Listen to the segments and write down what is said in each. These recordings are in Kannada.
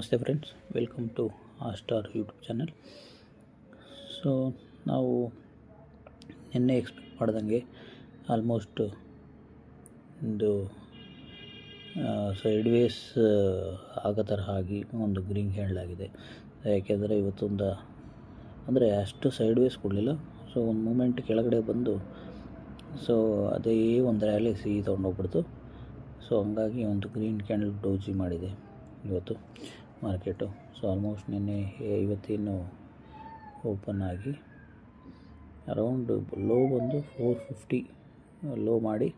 ನಮಸ್ತೆ friends, welcome to Star YouTube channel. So ನಾವು ನಿನ್ನೆ ಎಕ್ಸ್ಪೆಕ್ಟ್ ಮಾಡ್ದಂಗೆ ಆಲ್ಮೋಸ್ಟ್ ಒಂದು ಸೈಡ್ ವೇಸ್ ಆಗೋ ಥರ ಆಗಿ ಒಂದು ಗ್ರೀನ್ ಹ್ಯಾಂಡ್ ಆಗಿದೆ. ಯಾಕೆಂದರೆ ಇವತ್ತೊಂದು ಅಂದರೆ ಅಷ್ಟು ಸೈಡ್ ವೇಸ್ ಕೊಡಲಿಲ್ಲ. ಸೊ ಒಂದು ಮೂಮೆಂಟ್ ಕೆಳಗಡೆ ಬಂದು ಸೊ ಅದೇ ಒಂದು ರ್ಯಾಲಿ ತೊಗೊಂಡೋಗ್ಬಿಡ್ತು. ಸೊ ಹಂಗಾಗಿ ಒಂದು ಗ್ರೀನ್ ಕ್ಯಾಂಡಲ್ ಡೋಜಿ ಮಾಡಿದೆ ಇವತ್ತು ಮಾರ್ಕೆಟು. ಸೊ ಆಲ್ಮೋಸ್ಟ್ ನಿನ್ನೆ ಇವತ್ತೇನು ಓಪನ್ ಆಗಿ ಅರೌಂಡ್ ಲೋ ಬಂದು 450 ಲೋ ಮಾಡಿ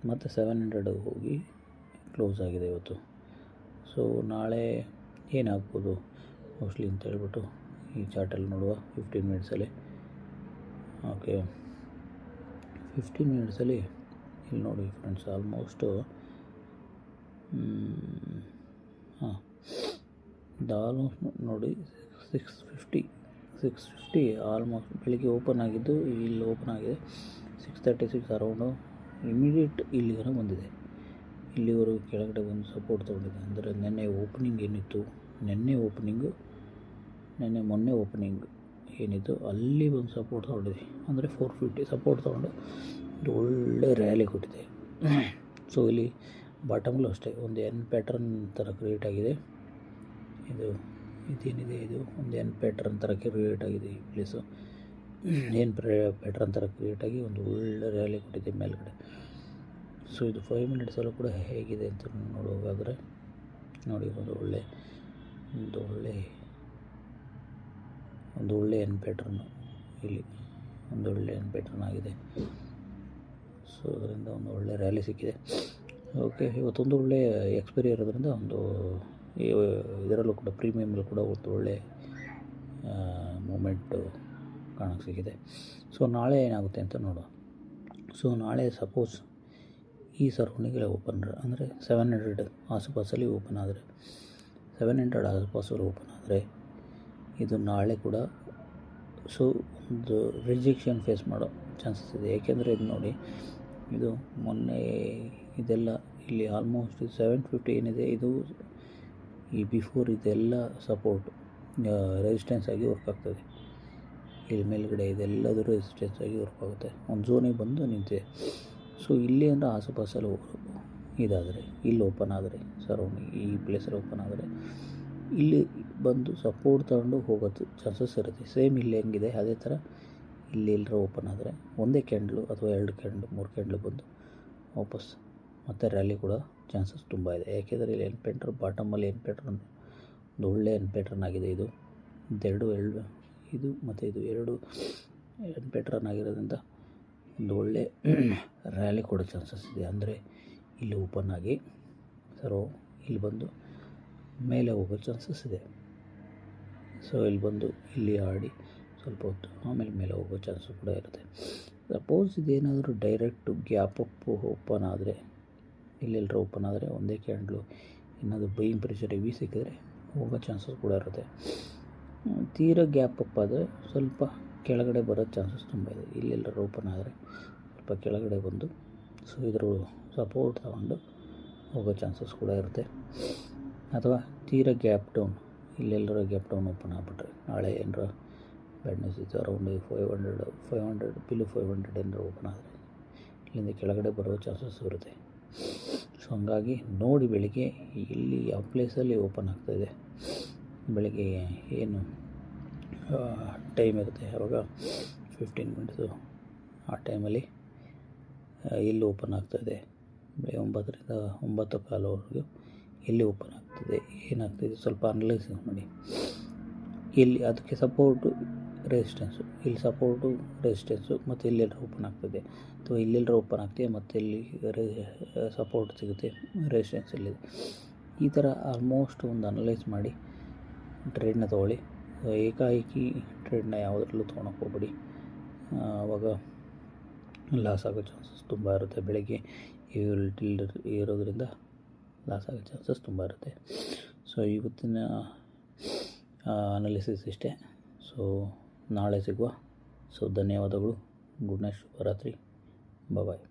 ಮತ್ತು 700 ಹೋಗಿ ಕ್ಲೋಸ್ ಆಗಿದೆ ಇವತ್ತು. ಸೊ ನಾಳೆ ಏನಾಗ್ಬೋದು ಮೋಸ್ಟ್ಲಿ ಅಂತ ಹೇಳ್ಬಿಟ್ಟು ಈ ಚಾರ್ಟಲ್ಲಿ ನೋಡುವ 15 ಮಿನಿಟ್ಸಲ್ಲಿ. ಓಕೆ, 15 ಮಿನಿಟ್ಸಲ್ಲಿ ಇಲ್ಲಿ ನೋಡಿ ಫ್ರೆಂಡ್ಸ್, ಆಲ್ಮೋಸ್ಟು ಆಲ್ಮೋಸ್ಟ್ ನೋಡಿ 650 ಆಲ್ಮೋಸ್ಟ್ ಬೆಳಿಗ್ಗೆ ಓಪನ್ ಆಗಿದ್ದು ಇಲ್ಲಿ ಓಪನ್ ಆಗಿದೆ 636 ಅರೌಂಡು ಇಮಿಡಿಯೇಟ್ ಇಲ್ಲಿಗೆ ಬಂದಿದೆ. ಇಲ್ಲಿವರೆಗೂ ಕೆಳಗಡೆ ಬಂದು ಸಪೋರ್ಟ್ ತೊಗೊಂಡಿದೆ. ಅಂದರೆ ಮೊನ್ನೆ ಓಪನಿಂಗ್ ಏನಿತ್ತು ಅಲ್ಲಿ ಬಂದು ಸಪೋರ್ಟ್ ತೊಗೊಂಡಿದೆ. ಅಂದರೆ 450 ಸಪೋರ್ಟ್ ತೊಗೊಂಡು ಇದು ಒಳ್ಳೆ ರ್ಯಾಲಿ ಕೊಟ್ಟಿದೆ. ಸೊ ಇಲ್ಲಿ ಬಾಟಮಲ್ಲೂ ಅಷ್ಟೇ ಒಂದು ಎನ್ ಪ್ಯಾಟ್ರನ್ ಥರ ಕ್ರಿಯೇಟ್ ಆಗಿದೆ. ಇದೇನಿದೆ ಇದು ಒಂದು ಎನ್ ಪ್ಯಾಟ್ರನ್ ಥರ ಕ್ರಿಯೇಟ್ ಆಗಿದೆ. ಈ ಪ್ಲೇಸು ಎನ್ ಪ್ಯಾಟ್ರನ್ ಥರ ಕ್ರಿಯೇಟ್ ಆಗಿ ಒಂದು ಒಳ್ಳೆ ರ್ಯಾಲಿ ಕೊಟ್ಟಿದೆ ಮೇಲ್ಗಡೆ. ಸೊ ಇದು 5 ಮಿನಿಟ್ಸಲ್ಲೂ ಕೂಡ ಹೇಗಿದೆ ಅಂತ ನೋಡುವಾಗಾದರೆ ನೋಡಿ, ಒಂದು ಒಳ್ಳೆ ಎನ್ ಪ್ಯಾಟ್ರನ್ನು ಇಲ್ಲಿ ಒಂದು ಒಳ್ಳೆ ಎನ್ ಪ್ಯಾಟ್ರನ್ ಆಗಿದೆ. ಸೊ ಅದರಿಂದ ಒಂದು ಒಳ್ಳೆ ರ್ಯಾಲಿ ಸಿಕ್ಕಿದೆ. ಓಕೆ, ಇವತ್ತೊಂದು ಒಳ್ಳೆ ಎಕ್ಸ್ಪೈರಿ ಇರೋದ್ರಿಂದ ಒಂದು ಇದರಲ್ಲೂ ಕೂಡ ಪ್ರೀಮಿಯಮಲ್ಲೂ ಕೂಡ ಒಂದು ಒಳ್ಳೆ ಮೂಮೆಂಟು ಕಾಣೋಕ್ಕೆ ಸಿಕ್ಕಿದೆ. ಸೊ ನಾಳೆ ಏನಾಗುತ್ತೆ ಅಂತ ನೋಡುವ. ಸೊ ನಾಳೆ ಸಪೋಸ್ ಈ ಸರೌಂಡಿಂಗಲ್ಲಿ ಓಪನ್ ಅಂದರೆ 700 ಆಸುಪಾಸಲ್ಲಿ ಓಪನ್ ಆದರೆ 700 ಆಸುಪಾಸಲ್ಲಿ ಓಪನ್ ಆದರೆ ಇದು ನಾಳೆ ಕೂಡ ಸೊ ಒಂದು ರಿಜೆಕ್ಷನ್ ಫೇಸ್ ಮಾಡೋ ಚಾನ್ಸಸ್ ಇದೆ. ಏಕೆಂದರೆ ಇದು ನೋಡಿ, ಇದು ಮೊನ್ನೆ ಇದೆಲ್ಲ ಇಲ್ಲಿ ಆಲ್ಮೋಸ್ಟ್ 750 ಏನಿದೆ ಇದು ಈ ಬಿಫೋರ್ ಇದೆಲ್ಲ ಸಪೋರ್ಟ್ ರೆಸಿಸ್ಟೆನ್ಸ್ ಆಗಿ ವರ್ಕ್ ಆಗ್ತದೆ. ಇಲ್ಲಿ ಮೇಲ್ಗಡೆ ಇದೆಲ್ಲದರೂ ರೆಸಿಸ್ಟೆನ್ಸ್ ಆಗಿ ವರ್ಕ್ ಆಗುತ್ತೆ. ಒಂದು ಝೋನಿಗೆ ಬಂದು ನಿಂತಿದೆ. ಸೊ ಇಲ್ಲಿ ಅಂದರೆ ಆಸುಪಾಸಲ್ಲಿ ಇದಾದರೆ ಇಲ್ಲಿ ಓಪನ್ ಆದರೆ ಸರೌಂಡಿಂಗ್ ಈ ಪ್ಲೇಸಲ್ಲಿ ಓಪನ್ ಆದರೆ ಇಲ್ಲಿ ಬಂದು ಸಪೋರ್ಟ್ ತಗೊಂಡು ಹೋಗೋದು ಚಾನ್ಸಸ್ ಇರುತ್ತೆ. ಸೇಮ್ ಇಲ್ಲಿ ಹೆಂಗಿದೆ ಅದೇ ಥರ ಇಲ್ಲಿ ಎಲ್ಲರೂ ಓಪನ್ ಆದರೆ ಒಂದೇ ಕ್ಯಾಂಡ್ಲು ಅಥವಾ 2 ಕ್ಯಾಂಡ್ಲು 3 ಕ್ಯಾಂಡ್ಲು ಬಂದು ವಾಪಸ್ ಮತ್ತೆ ರ್ಯಾಲಿ ಕೂಡ ಚಾನ್ಸಸ್ ತುಂಬ ಇದೆ. ಯಾಕೆಂದರೆ ಇಲ್ಲಿ ಎನ್ ಪ್ಯಾಟ್ರನ್ ಬಾಟಮಲ್ಲಿ ಎನ್ ಪ್ಯಾಟ್ರನ್ ಒಂದು ಒಳ್ಳೆ ಎನ್ ಪ್ಯಾಟ್ರನ್ ಆಗಿದೆ. ಇದು ಮತ್ತು ಇದು 2 ಎನ್ ಪ್ಯಾಟ್ರನ್ ಆಗಿರೋದ್ರಿಂದ ಒಂದು ಒಳ್ಳೆ ರ್ಯಾಲಿ ಕೊಡೋ ಚಾನ್ಸಸ್ ಇದೆ. ಅಂದರೆ ಇಲ್ಲಿ ಓಪನ್ ಆಗಿ ಇಲ್ಲಿ ಬಂದು ಮೇಲೆ ಹೋಗೋ ಚಾನ್ಸಸ್ ಇದೆ. ಸೊ ಇಲ್ಲಿ ಬಂದು ಇಲ್ಲಿ ಆಡಿ ಸ್ವಲ್ಪ ಹೊತ್ತು ಆಮೇಲೆ ಮೇಲೆ ಹೋಗೋ ಚಾನ್ಸು ಕೂಡ ಇರುತ್ತೆ. ಸಪೋಸ್ ಇದೇನಾದರೂ ಡೈರೆಕ್ಟು ಗ್ಯಾಪ್ ಅಪ್ ಓಪನ್ ಆದರೆ ಇಲ್ಲೆಲ್ಲರೂ ಓಪನ್ ಆದರೆ ಒಂದೇ ಕ್ಯಾಂಡ್ಲು ಏನಾದರೂ ಬೈಯಿಂಗ್ ಪ್ರೆಷರ್ ಹೆವಿ ಸಿಕ್ಕಿದ್ರೆ ಹೋಗೋ ಚಾನ್ಸಸ್ ಕೂಡ ಇರುತ್ತೆ. ತೀರಾ ಗ್ಯಾಪ್ ಅಪ್ ಆದರೆ ಸ್ವಲ್ಪ ಕೆಳಗಡೆ ಬರೋ ಚಾನ್ಸಸ್ ತುಂಬ ಇದೆ. ಇಲ್ಲೆಲ್ಲರೂ ಓಪನ್ ಆದರೆ ಸ್ವಲ್ಪ ಕೆಳಗಡೆ ಬಂದು ಸೊ ಇದ್ರ ಸಪೋರ್ಟ್ ತಗೊಂಡು ಹೋಗೋ ಚಾನ್ಸಸ್ ಕೂಡ ಇರುತ್ತೆ. ಅಥವಾ ತೀರಾ ಗ್ಯಾಪ್ ಡೌನ್ ಇಲ್ಲೆಲ್ಲರೂ ಗ್ಯಾಪ್ ಡೌನ್ ಓಪನ್ ಆಗಿಬಿಟ್ರೆ ನಾಳೆ ಏನಾರ ಬ್ಯಾಡ್ ನ್ಯೂಸ್ ಇತ್ತು ಅರೌಂಡ್ 500 ಬಿಲು 500 ಏನಾರು ಓಪನ್ ಆದರೆ ಇಲ್ಲಿಂದ ಕೆಳಗಡೆ ಬರೋ ಚಾನ್ಸಸ್ ಇರುತ್ತೆ. ಸೊ ಹಂಗಾಗಿ ನೋಡಿ ಬೆಳಿಗ್ಗೆ ಇಲ್ಲಿ ಯಾವ ಪ್ಲೇಸಲ್ಲಿ ಓಪನ್ ಆಗ್ತಾಯಿದೆ, ಬೆಳಿಗ್ಗೆ ಏನು ಟೈಮ್ ಇರುತ್ತೆ ಆವಾಗ 15 ಮಿನಿಟ್ಸು ಆ ಟೈಮಲ್ಲಿ ಎಲ್ಲಿ ಓಪನ್ ಆಗ್ತಾಯಿದೆ ಬೆಳಗ್ಗೆ 9ರಿಂದ 9:15ವರೆಗೂ ಎಲ್ಲಿ ಓಪನ್ ಆಗ್ತದೆ ಏನಾಗ್ತಿದೆ ಸ್ವಲ್ಪ ಅನಲೈಸಿಸ್ ಮಾಡಿ. ಇಲ್ಲಿ ಅದಕ್ಕೆ ಸಪೋರ್ಟು ರೆಸಿಸ್ಟೆನ್ಸು ಇಲ್ಲಿ ಸಪೋರ್ಟು ರೆಸಿಸ್ಟೆನ್ಸು ಮತ್ತು ಇಲ್ಲೆಲ್ಲರೂ ಓಪನ್ ಆಗ್ತದೆ ಅಥವಾ ಇಲ್ಲೆಲ್ಲರೂ ಓಪನ್ ಆಗ್ತದೆ ಮತ್ತು ಇಲ್ಲಿ ಸಪೋರ್ಟ್ ಸಿಗುತ್ತೆ ರೆಸಿಸ್ಟೆನ್ಸ್ ಇಲ್ಲಿದೆ. ಈ ಥರ ಆಲ್ಮೋಸ್ಟ್ ಒಂದು ಅನಲೈಸ್ ಮಾಡಿ ಟ್ರೇಡ್ನ ತೊಗೊಳ್ಳಿ. ಏಕಾಏಕಿ ಟ್ರೇಡ್ನ ಯಾವುದ್ರಲ್ಲೂ ತೊಗೊಳಕ್ಕೆ ಹೋಗ್ಬೇಡಿ. ಆವಾಗ ಲಾಸ್ ಆಗೋ ಚಾನ್ಸಸ್ ತುಂಬ ಇರುತ್ತೆ. ಬೆಳಗ್ಗೆ ಇರೋದ್ರಿಂದ ಲಾಸ್ ಆಗೋ ಚಾನ್ಸಸ್ ತುಂಬ ಇರುತ್ತೆ. ಸೊ ಇವತ್ತಿನ ಅನಾಲಿಸಿಸ್ ಇಷ್ಟೇ. ಸೊ ನಾಳೆ ಸಿಗುವ. ಸೊ ಧನ್ಯವಾದಗಳು. ಗುಡ್ ನೈಟ್, ಶುಭರಾತ್ರಿ, ಬಾಯ್.